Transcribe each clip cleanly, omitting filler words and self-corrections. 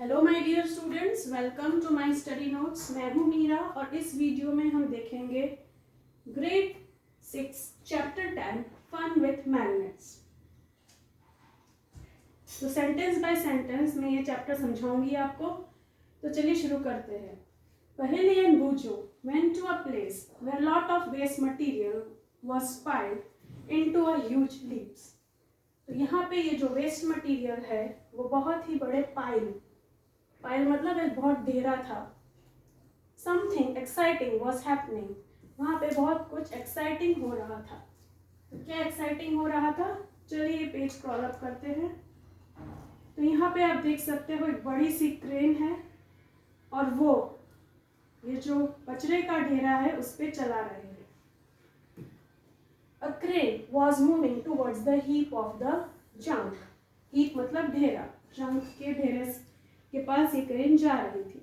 Hello my dear students, welcome to my study notes. मैं हूं मीरा और इस वीडियो में हम देखेंगे grade 6 chapter 10 fun with magnets. तो सेंटेंस बाय सेंटेंस में ये चैप्टर समझाऊंगी आपको। तो चलिए शुरू करते हैं। पहेली एंड बूझो went to a place where lot of waste material was piled into a huge heaps। तो यहाँ पे ये जो वेस्ट मटेरियल है वो बहुत ही बड़े पाइल मतलब एक बहुत ढेरा था। समथिंग एक्साइटिंग वॉज हैपनिंग, वहाँ पे बहुत कुछ एक्साइटिंग हो रहा था। तो क्या एक्साइटिंग हो रहा था, चलिए ये पेज क्रॉल अप करते हैं। तो यहाँ पे आप देख सकते हो एक बड़ी सी क्रेन है और वो ये जो कचरे का ढेरा है उस पे चला रहे हैं। A crane was moving towards the heap of the junk. Heap मतलब ढेरा, जंक के ढेरे के पास ये क्रेन जा रही थी।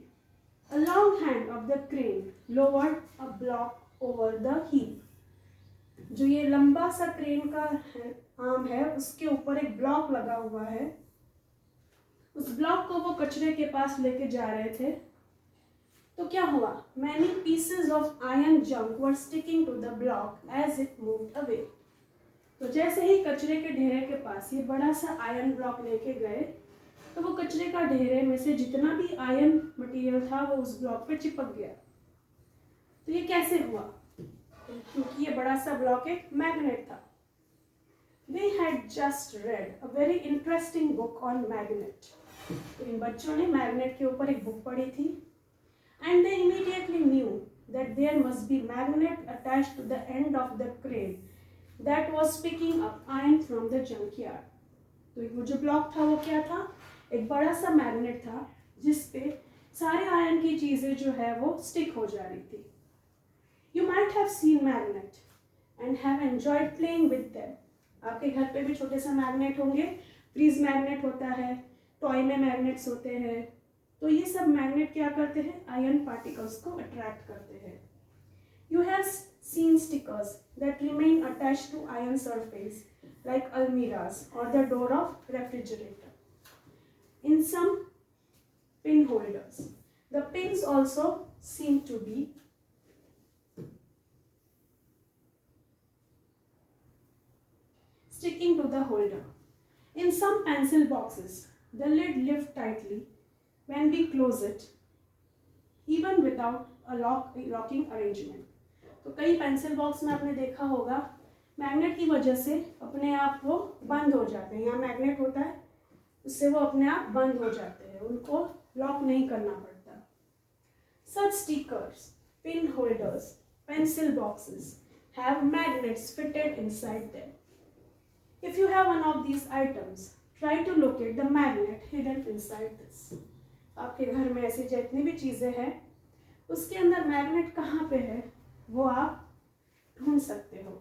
A long hand of the crane lowered a block over the heap। जो ये लंबा सा क्रेन का आर्म है उसके ऊपर एक ब्लॉक लगा हुआ है। उस ब्लॉक को वो कचरे के पास लेके जा रहे थे। तो क्या हुआ, Many pieces of iron junk were sticking to the block as it moved away। तो जैसे ही कचरे के ढेरे के पास ये बड़ा सा आयरन ब्लॉक लेके गए तो वो कचरे का ढेरे में से जितना भी आयरन मटेरियल था वो उस ब्लॉक पे चिपक गया। तो ये कैसे हुआ, क्योंकि ये बड़ा सा ब्लॉक एक मैग्नेट था। They had just read a very interesting book on magnet। तो इन बच्चों ने मैग्नेट के ऊपर एक बुक पढ़ी थी। And they immediately knew that there must be magnet attached to the end of the crane that was picking up iron from the junkyard। तो वो जो ब्लॉक था वो क्या था, एक बड़ा सा मैग्नेट था जिसपे सारे आयरन की चीजें जो है वो स्टिक हो जा रही थी। You might have seen magnet and have enjoyed playing with them। आपके घर पे भी छोटे से मैग्नेट होंगे, फ्रीज मैग्नेट होता है, टॉय में मैग्नेट्स होते हैं। तो ये सब मैग्नेट क्या करते हैं, आयरन पार्टिकल्स को अट्रैक्ट करते हैं। You have seen stickers that remain attached to iron surface like almirahs or the door of refrigerator। In some pin holders, the pins also seem to be sticking to the holder। In some pencil boxes, the lid lifts tightly when we close it, even without a locking arrangement। तो कई pencil box में आपने देखा होगा magnet की वजह से अपने आप वो बंद हो जाते हैं। यहाँ मैग्नेट होता है, उससे वो अपने आप बंद हो जाते हैं, उनको लॉक नहीं करना पड़ता। Such stickers, pin holders, pencil boxes have magnets fitted inside them। If you have one of these items, try to locate the magnet hidden inside this। आपके घर में ऐसी जितनी भी चीजें हैं उसके अंदर मैग्नेट कहाँ पे है वो आप ढूंढ सकते हो।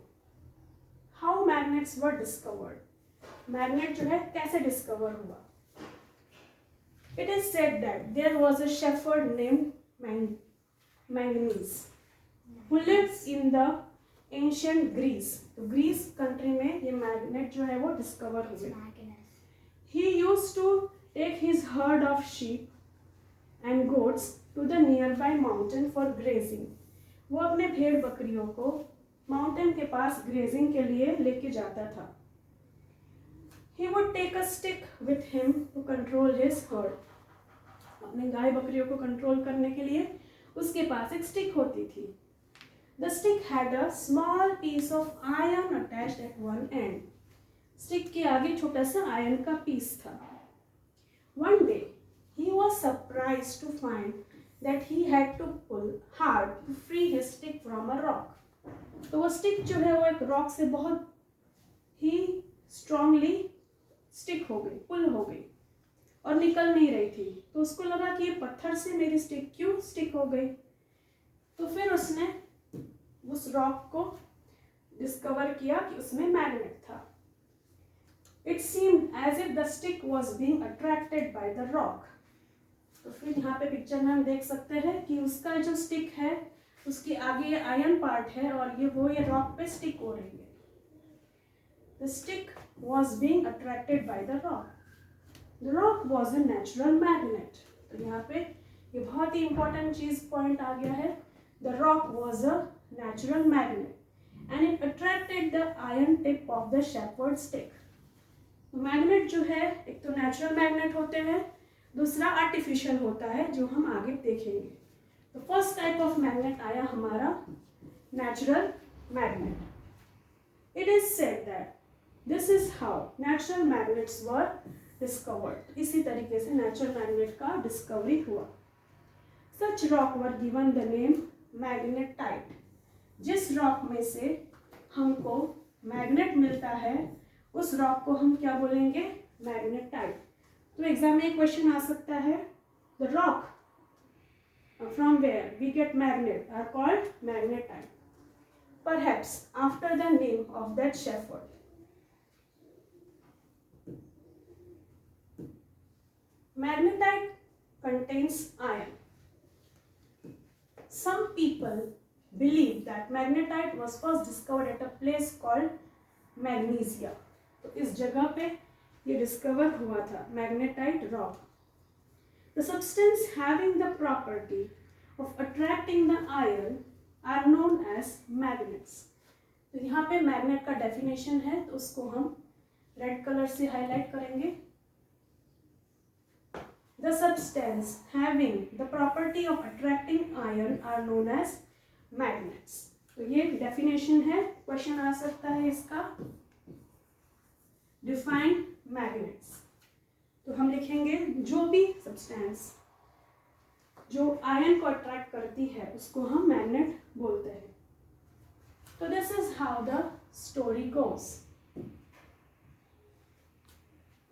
How magnets were discovered। Magnet जो है कैसे डिस्कवर हुआ। It is said that there was a shepherd named Manganese who lived in the ancient Greece। तो ग्रीस कंट्री में ये मैग्नेट जो है वो डिस्कवर हुए। He used to take his herd of sheep and goats to the nearby mountain for grazing। वो अपने भेड़ बकरियों को माउंटेन के पास ग्रेजिंग के लिए लेके जाता था। He would take a stick with him to control his herd। अपने गाय बकरियों को कंट्रोल करने के लिए उसके पास एक स्टिक होती थी। The stick had a small piece of iron attached at one end। Stick के आगे छोटा सा आयरन का पीस था। One day he was surprised to find that he had to pull hard to free his stick from a rock। तो वो stick जो है वो एक रॉक से बहुत ही स्ट्रांगली स्टिक हो गई, पुल हो गई और निकल नहीं रही थी। तो उसको लगा कि ये पत्थर से मेरी स्टिक क्यों स्टिक हो गई। तो फिर उसने उस रॉक को डिस्कवर किया कि उसमें मैग्नेट था। It seemed as if the stick was being attracted by the rock। तो फिर यहाँ पे पिक्चर में हम देख सकते हैं कि उसका जो स्टिक है उसके आगे ये आयरन पार्ट है और ये रॉक पे स्टिक हो रही है। The stick was being attracted by the rock। The rock was a natural magnet। तो यहाँ पे ये बहुत ही इंपॉर्टेंट चीज पॉइंट आ गया है। The rock was a natural magnet and it attracted the iron tip of the shepherd stick. Magnet जो है, एक तो नेचुरल मैग्नेट होते हैं, दूसरा आर्टिफिशियल होता है जो हम आगे देखेंगे। तो फर्स्ट टाइप ऑफ मैग्नेट आया हमारा natural magnet. It is said that this is how natural magnets were discovered. इसी तरीके से नेचुरल मैग्नेट का डिस्कवरी हुआ। Such rock were given the name magnetite. जिस रॉक में से हमको मैग्नेट मिलता है उस रॉक को हम क्या बोलेंगे? मैग्नेटाइट। तो एग्जाम में एक क्वेश्चन आ सकता है, the rock from where we get magnet are called magnetite, perhaps after the name of that shepherd. Magnetite contains iron. Some people believe that magnetite was first discovered at a place called Magnesia. तो इस जगह पे ये discover हुआ था magnetite rock. The substance having the property of attracting the iron are known as magnets. तो यहाँ पे मैग्नेट का डेफिनेशन है, तो उसको हम रेड कलर से हाईलाइट करेंगे। The substance having the property of attracting iron are known as magnets. तो ये डेफिनेशन है, क्वेश्चन आ सकता है इसका। Define magnets. तो हम लिखेंगे जो भी सब्सटेंस जो आयन को अट्रैक्ट करती है उसको हम मैग्नेट बोलते हैं। तो this is how the story goes.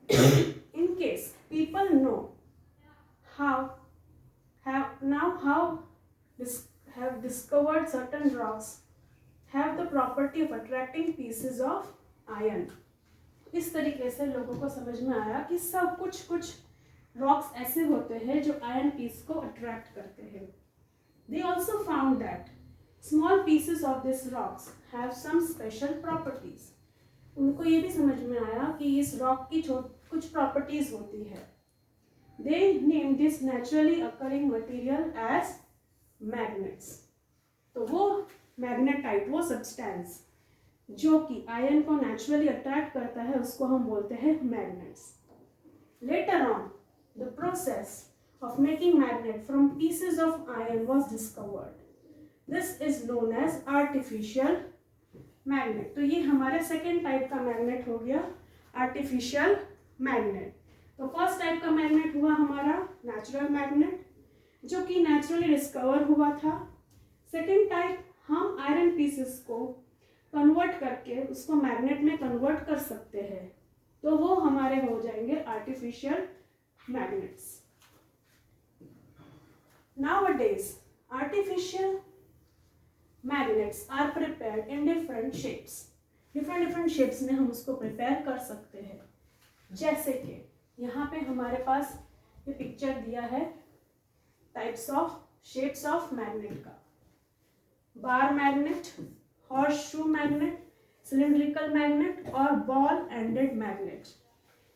In case people know how have discovered certain rocks have the property of attracting pieces of iron. इस तरीके से लोगों को समझ में आया कि सब कुछ रॉक्स ऐसे होते हैं जो आयरन पीस को अट्रैक्ट करते हैं। They also found that small pieces of these rocks have some special properties. उनको ये भी समझ में आया कि इस रॉक की कुछ प्रॉपर्टीज होती है। They named this naturally occurring material as magnets. तो वो मैग्नेटाइट, वो सब्सटेंस जो कि आयन को नेचुरली अट्रैक्ट करता है उसको हम बोलते हैं magnets. Later on, the process of making magnet from pieces of iron was discovered. This is known as artificial magnet. तो ये हमारे सेकेंड टाइप का मैग्नेट हो गया, आर्टिफिशियल मैग्नेट। तो फर्स्ट टाइप का मैग्नेट हुआ हमारा नेचुरल मैग्नेट जो कि नेचुरली डिस्कवर हुआ था। सेकेंड टाइप, हम आयरन पीसेस को कन्वर्ट करके उसको मैग्नेट में कन्वर्ट कर सकते हैं, तो वो हमारे हो जाएंगे artificial magnets. Nowadays, artificial magnets are prepared in different shapes. different shapes में हम उसको प्रिपेयर कर सकते हैं। जैसे कि यहाँ पे हमारे पास ये पिक्चर दिया है types of shapes of magnet का। Bar magnet, horseshoe magnet, cylindrical magnet और बॉल एंडेड मैग्नेट।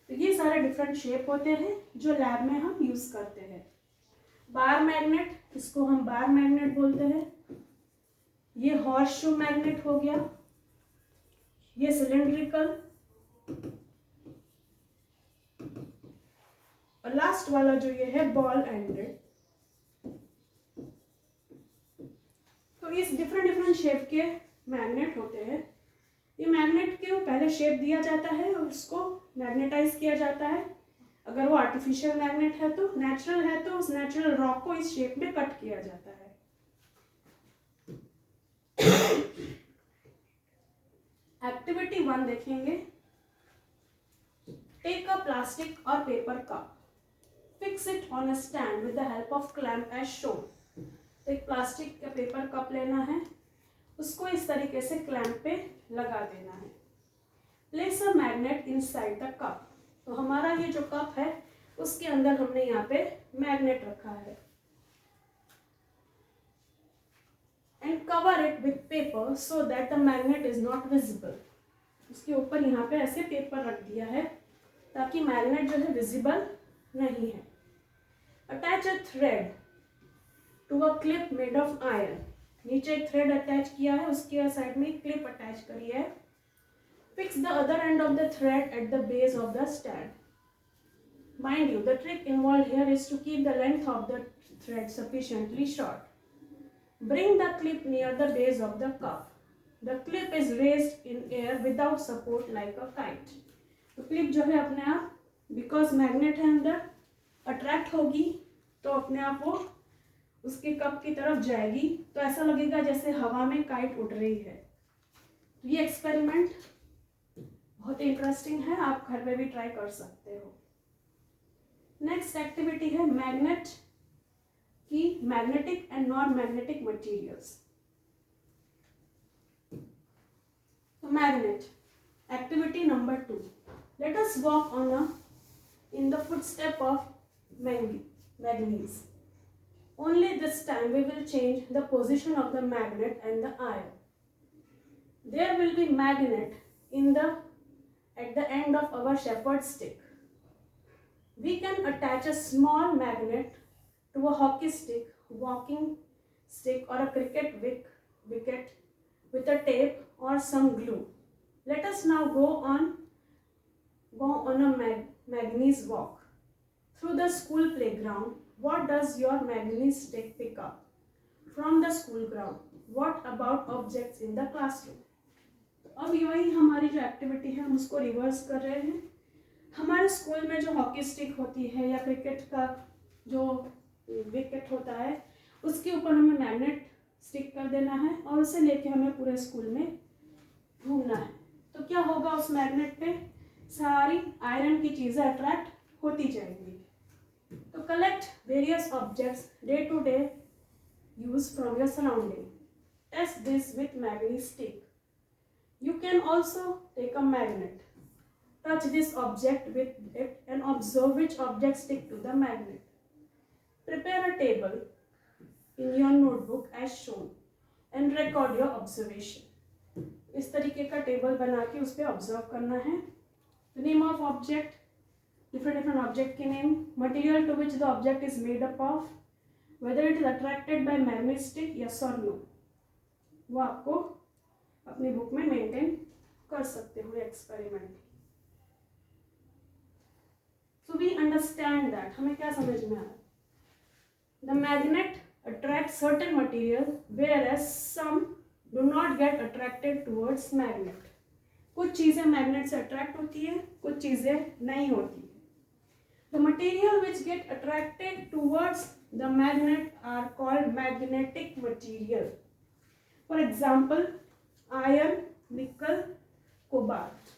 तो ये सारे डिफरेंट शेप होते हैं जो लैब में हम यूज करते हैं। बार मैग्नेट, इसको हम बार मैग्नेट बोलते हैं। ये हॉर्स शू मैग्नेट हो गया, ये सिलिंड्रिकल, और लास्ट वाला जो ये है बॉल एंडेड। तो इस डिफरेंट शेप के मैग्नेट होते हैं। ये मैग्नेट को पहले शेप दिया जाता है और उसको मैग्नेटाइज किया जाता है। अगर वो आर्टिफिशियल मैग्नेट है तो, नेचुरल है तो उस नेचुरल रॉक को इस शेप में कट किया जाता है। एक्टिविटी 1 देखेंगे। टेक अ प्लास्टिक और paper cup, fix it on a stand with the help of clamp as shown. तो एक प्लास्टिक का पेपर कप लेना है, उसको इस तरीके से क्लैंप पे लगा देना है। Place a magnet inside the cup. तो हमारा ये जो कप है उसके अंदर हमने यहाँ पे मैग्नेट रखा है। And cover it with paper so that the magnet is not visible. उसके ऊपर यहाँ पे ऐसे पेपर रख दिया है ताकि मैग्नेट जो है विजिबल नहीं है। Attach a thread to a clip made of iron. नीचे एक थ्रेड अटैच किया है, उसके साइड में क्लिप अटैच करी है. Fix the other end of the thread at the base of the stand. Mind you, the trick involved here is to keep the length of the thread sufficiently short. Bring the clip near the base of the cup. The clip is raised in air without support like a kite. तो clip जो है अपने आप, because magnet है अंदर, attract होगी तो अपने आप वो उसके कप की तरफ जाएगी, तो ऐसा लगेगा जैसे हवा में काइट उड़ रही है. तो ये एक्सपेरिमेंट बहुत इंटरेस्टिंग है, आप घर पे भी ट्राई कर सकते हो. नेक्स्ट एक्टिविटी है मैग्नेट की magnetic and non magnetic materials. तो magnet activity number 2. Let us walk in the footstep of manganese. Only this time we will change the position of the magnet and the iron. There will be magnet at the end of our shepherd's stick. We can attach a small magnet to a hockey stick, walking stick or a cricket wicket with a tape or some glue. Let us now go on a manganese walk through the school playground. What does your manganese stick pick up from the school ground? What about objects in the classroom? अब यही हमारी जो activity है हम उसको reverse कर रहे हैं. हमारे स्कूल में जो हॉकी स्टिक होती है या क्रिकेट का जो विकेट होता है उसके ऊपर हमें मैग्नेट स्टिक कर देना है और उसे लेके हमें पूरे स्कूल में घूमना है. तो क्या होगा, उस मैग्नेट पे सारी आयरन की चीज़ें अट्रैक्ट होती जाएंगी. तो collect various objects day to day use from your surrounding. Test this with magnetic stick. You can also take a magnet, touch this object with it and observe which objects stick to the magnet. Prepare a table in your notebook as shown and record your observation. इस तरीके का table बना के उस पर observe करना है. Name of object, different object के name, material to which the object is made up of, whether it is attracted by magnetic stick yes और नो. वो आपको अपनी बुक में मेंटेन कर सकते हो experiment. So we understand that, हमें क्या समझ में आया. The magnet attract certain material whereas some do not get attracted towards magnet. कुछ चीजें मैग्नेट से अट्रैक्ट होती है, कुछ चीजें नहीं होती है. The material which get attracted towards the magnet are called magnetic material. For example iron, nickel, cobalt,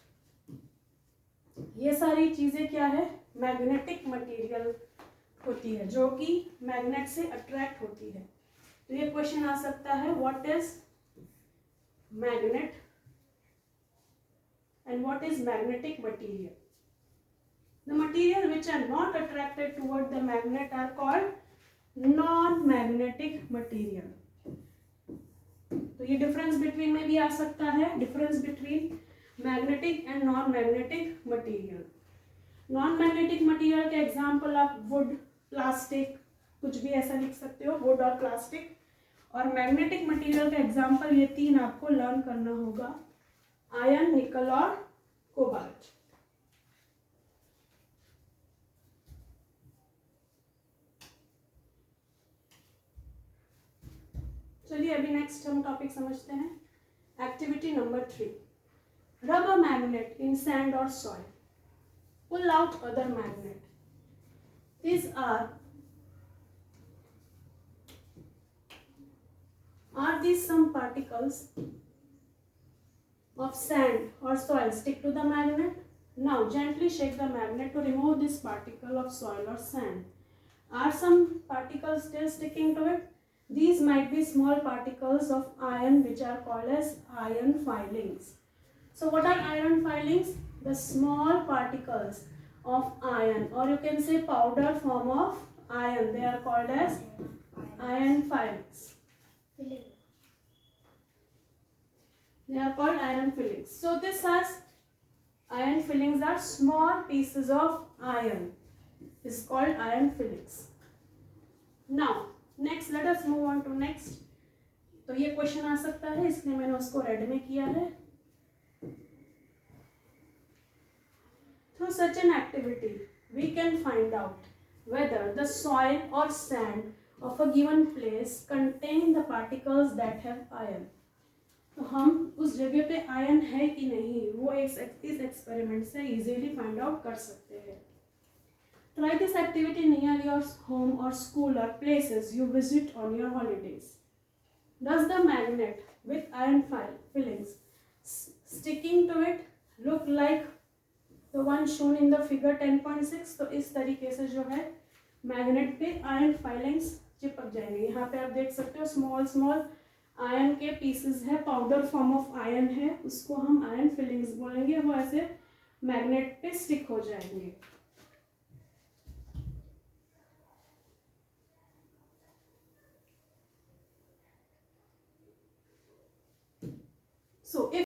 ये सारी चीजें क्या है, मैग्नेटिक मटेरियल होती है जो कि मैग्नेट से अट्रैक्ट होती है. तो ये क्वेश्चन आ सकता है, what is magnet and what is magnetic material. The material which are not attracted toward the magnet are called non magnetic material. तो ये डिफरेंस बिटवीन में भी आ सकता है, difference between magnetic and non magnetic material. Non magnetic material के example आप wood, plastic, कुछ भी ऐसा लिख सकते हो, वुड और प्लास्टिक. और मैग्नेटिक मटेरियल का एग्जांपल ये तीन आपको लर्न करना होगा, आयरन, निकल और कोबाल्ट. चलिए अभी नेक्स्ट हम टॉपिक समझते हैं. Activity number 3. Rub a magnet in sand और soil. Pull out other magnet. These are these some particles of sand or soil stick to the magnet? Now gently shake the magnet to remove this particle of soil or sand. Are some particles still sticking to it? These might be small particles of iron which are called as iron filings. So what are iron filings? The small particles of iron, or you can say powder form of iron. They are called as iron filings. They are called iron fillings. So this has iron fillings are small pieces of iron. This is called iron fillings. Now next let us move on to next. तो ये question आ सकता है, इसलिए मैंने उसको red में किया है। Through such an activity we can find out whether the soil or sand of a given place contain the particles that have iron। तो हम उस जगह पे आयन है कि नहीं वो इस एक्सपेरिमेंट से इजीली फाइंड आउट कर सकते हैं। Try this activity near your home और स्कूल और places you visit on your holidays. Does the magnet with iron fillings sticking to it look like the one shown in the figure 10.6। तो इस तरीके से जो है मैग्नेट पे iron filings चिपक जाएंगे। यहाँ पे आप देख सकते हो स्मॉल स्मॉल आयरन के पीसेस है, पाउडर फॉर्म ऑफ आयरन है, उसको हम आयरन फिलिंग्स बोलेंगे। वो ऐसे मैग्नेट पे स्टिक हो जाएंगे। So if